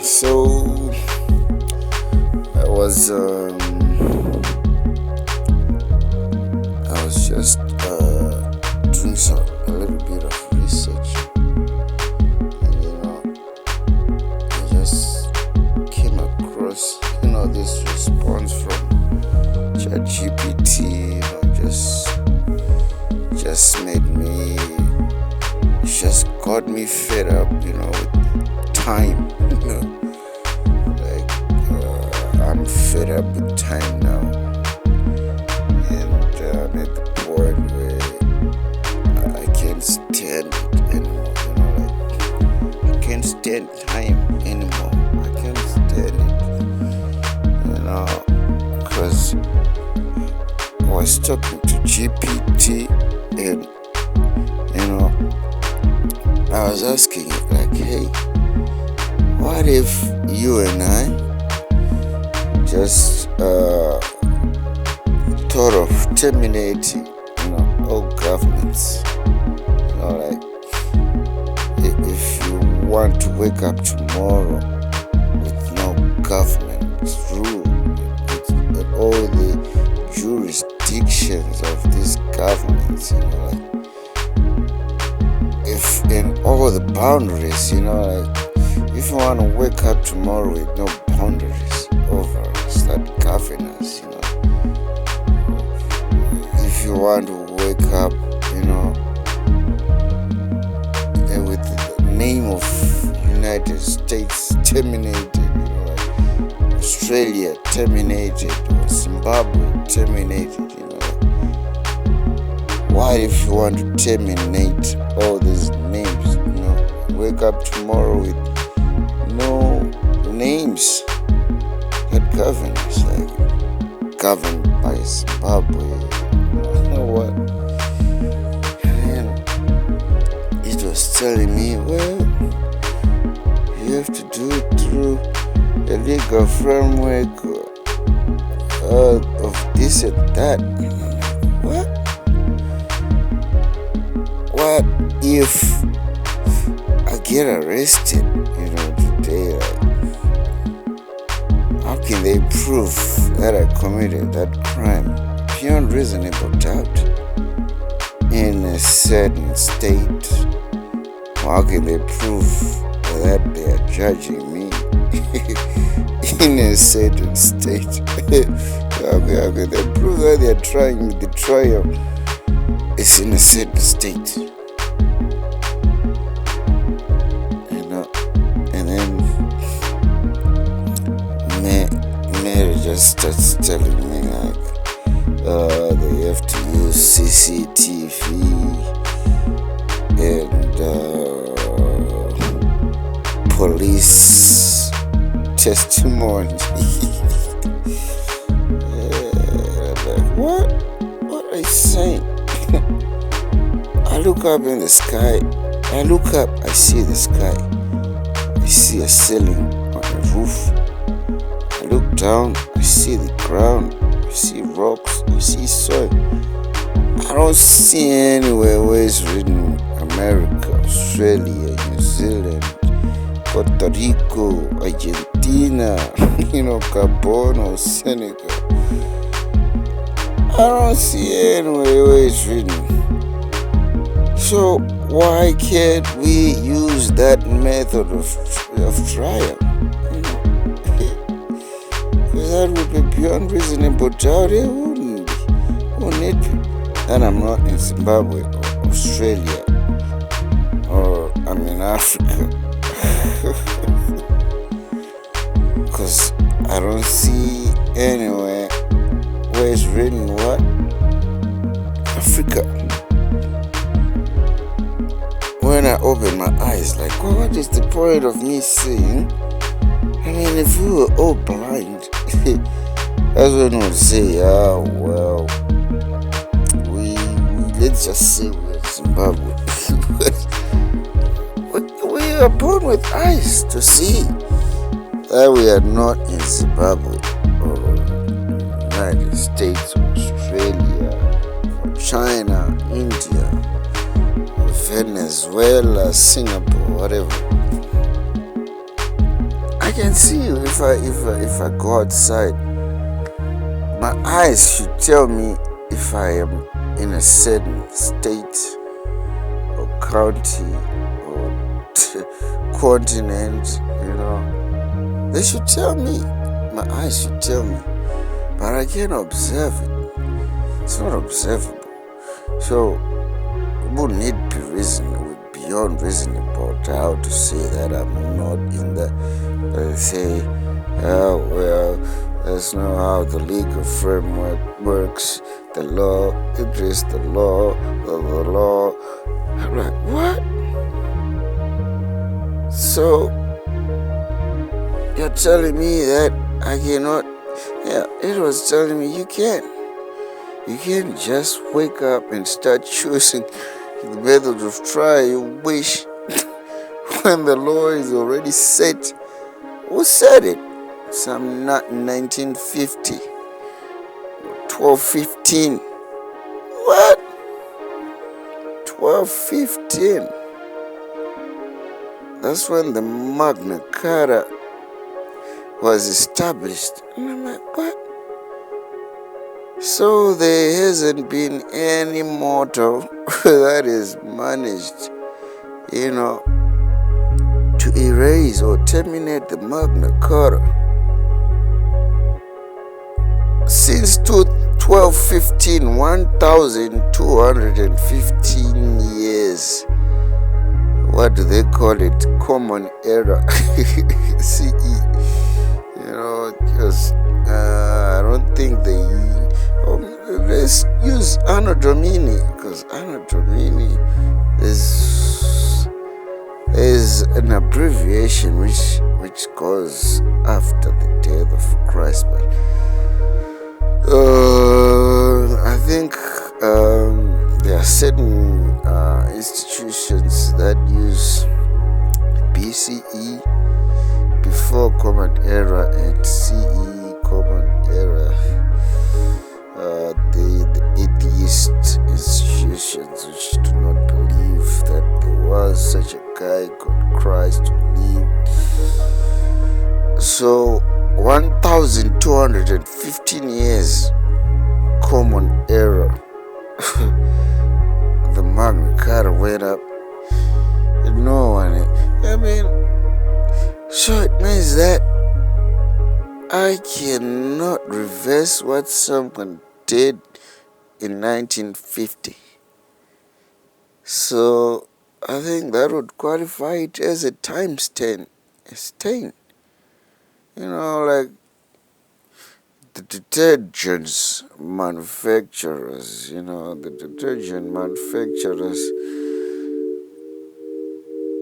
So I was just doing a little bit of research, and I just came across this response from ChatGPT. Just made me, just got me fed up, with time. I'm fed up with time now, and I'm at the point where I can't stand it anymore. I can't stand time anymore. I can't stand it, because I was talking to GPT, and I was asking it like, hey, what if you and I just thought of terminating, all governments? If you want to wake up tomorrow with no government rule, with all the jurisdictions of these governments, if in all the boundaries, if you want to wake up tomorrow with no boundaries over us that govern us, if you want to wake up, and with the name of United States terminated, Australia terminated, or Zimbabwe terminated, what if you want to terminate all these names, wake up tomorrow with no names that govern us, like governed by Zimbabwe, what? And it was telling me, well, you have to do it through a legal framework of this and that. What? What if I get arrested, today? How can they prove that I committed that crime beyond reasonable doubt in a certain state? How can they prove that they are judging me in a certain state? How can they prove that they are trying the trial is in a certain state? And then Mary just starts telling me they have to use CCTV and police testimony. What are you saying? I look up in the sky. I look up, I see the sky. I see a ceiling on a roof. I look down, I see the ground. I see rocks, I see soil. I don't see anywhere where it's written America, Australia, New Zealand, Puerto Rico, Argentina, Gabon or Senegal. I don't see anywhere where it's written. So why can't we use that method of trial? Because that would be beyond reasonable doubt. It wouldn't be. And I'm not in Zimbabwe or Australia, or I'm in Africa. Because I don't see anywhere where it's written what? Africa. When I open my eyes, like, what is the point of me seeing? I mean, if we were all blind, that's when we would say, well, let's just say we're in Zimbabwe. We are born with eyes to see that we are not in Zimbabwe or United States or Australia or China, India, Venezuela, Singapore, whatever. I can see you if I go outside. My eyes should tell me if I am in a certain state or county or continent, They should tell me. My eyes should tell me. But I can't observe it. It's not observable. So it would need to be beyond reasonable doubt to say that I'm not in the. They say, that's not how the legal framework works. The law, it is the law, the law. I'm like, what? So you're telling me that I cannot? Yeah, it was telling me you can't. You can't just wake up and start choosing the method of trial you wish when the law is already set. Who said it? Some not in 1950, 1215. What? 1215. That's when the Magna Carta was established. And I'm like, what? So there hasn't been any mortal that is managed, to erase or terminate the Magna Carta. Since 1215, 1,215 years. What do they call it? Common era. CE. Because I don't think they. Let's use Anno Domini, because Anno Domini is an abbreviation which goes after the death of Christ. But I think there are certain institutions that use BCE, before Common Era, and CE, Common Era. The atheist institutions which do not believe that there was such a guy called Christ to live. So 1,215 years Common Era. The Magna Carta went up. No one. So it means that I cannot reverse what someone did in 1950. So I think that would qualify it as a time stain. A stain. Like the detergents manufacturers, the detergent manufacturers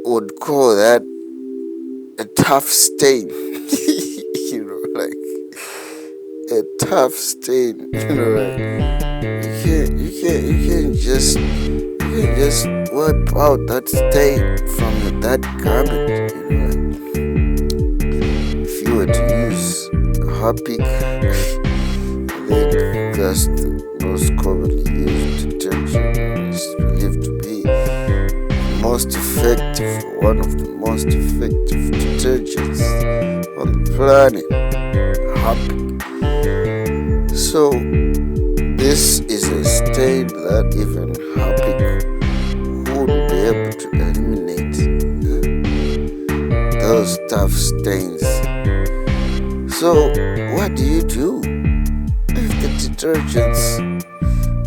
would call that a tough stain. Like a tough stain. You can't just wipe out that stain from that garment. If you were to use Harpic, then that's the most commonly used detergent. It's believed to be most effective, one of the most effective detergents on the planet. Harpic. So this is a stain that even Harpic wouldn't be able to eliminate. Those tough stains. So what do you do if the detergents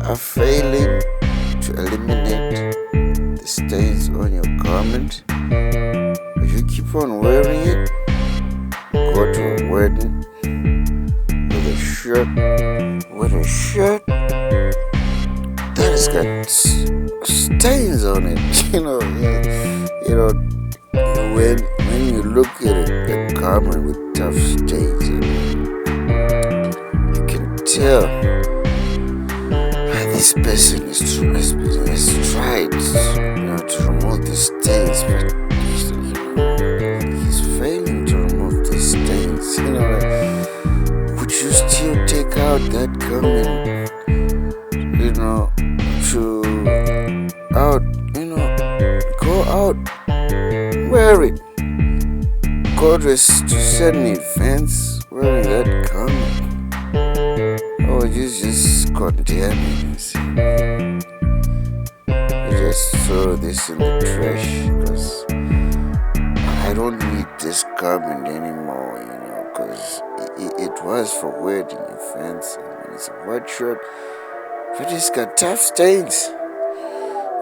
are failing to eliminate the stains on your garment? If you keep on wearing it, go to a wedding with a shirt that has got stains on it. When you look at a garment with tough stains, you can tell this person has tried, to remove the stains, but he's failing to remove the stains. Would you still take out that garment, go out, wear it, go to send me fans wearing that garment, or you just condemn me and say, I just throw this in the trash because I don't need this garment anymore, because it was for wedding events. It's a white shirt, but it's got tough stains.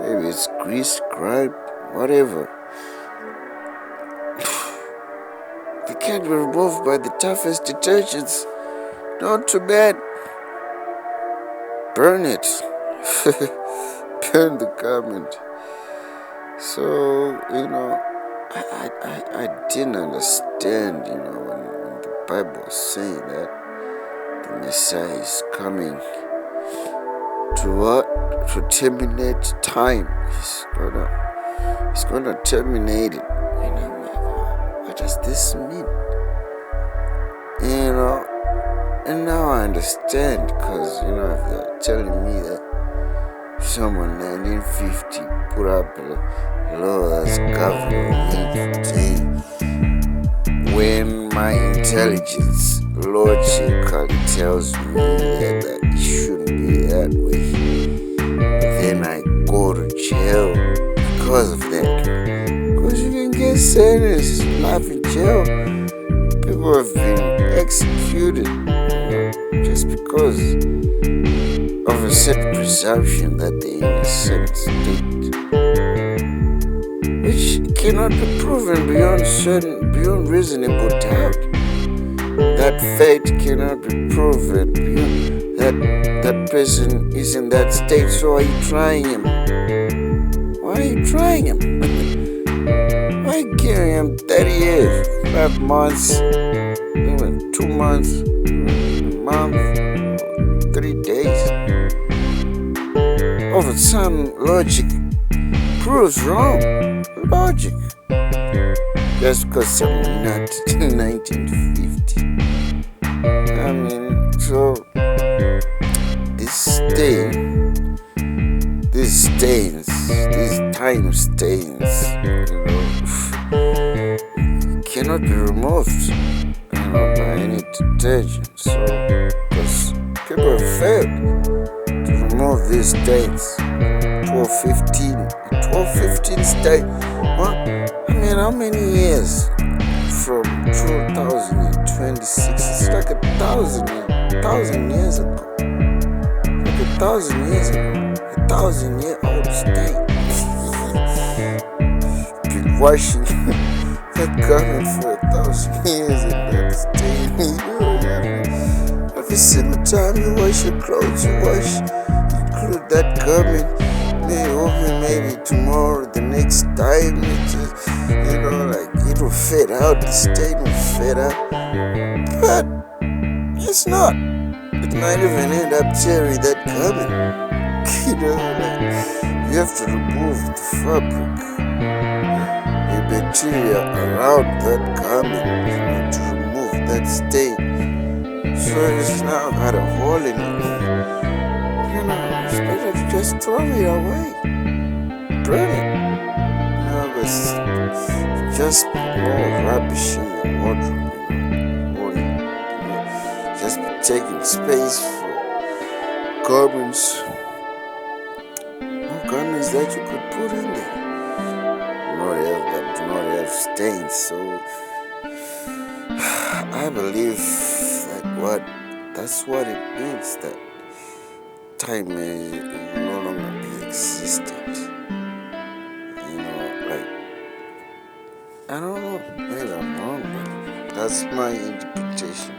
Maybe it's grease, grime, whatever. They can't be removed by the toughest detergents. Not too bad. Burn it. Burn the garment. So, I didn't understand, when the Bible was saying that the Messiah is coming to what? To terminate time. He's gonna terminate it. What does this mean? And now I understand, because if they're telling me that someone 1950 put up a law that's governing me today, when my intelligence logically tells me that it shouldn't be that way, but then I go to jail because of that. Because you can get sentenced life in jail. People have been executed just because of a certain presumption that they're in a certain state, which cannot be proven beyond reasonable doubt. That fate cannot be proven beyond that person is in that state. So are you trying him? Why are you trying him? Why giving him 30 years, 5 months, even 2 months, a month, 3 days? Over some logic proves wrong. Logic. Just because I'm not in 1950. So these time stains, cannot be removed, by any detergent. So, because people have failed to remove these stains. 1215 stain. What? How many years from 2026? It's like a thousand years ago. Like a 1,000 years ago. 1,000-year-old stain. Been washing that garment for 1,000 years and that stain. Every single time you wash your clothes, you include that garment. Maybe tomorrow, the next time, it will fade out, the stain will fade out. But it's not. It might even end up tearing that garment. You have to remove the fabric, the bacteria around that garment, to remove that stain. So it's now got a hole in it. It's better to just throw it away. Burn it. But just more rubbish in your wardrobe. Just be taking space for garments. More garments that you could put in there. That do not have stains. So I believe that's what it means, that time may no longer be existent. I don't know, maybe I'm wrong, but that's my interpretation.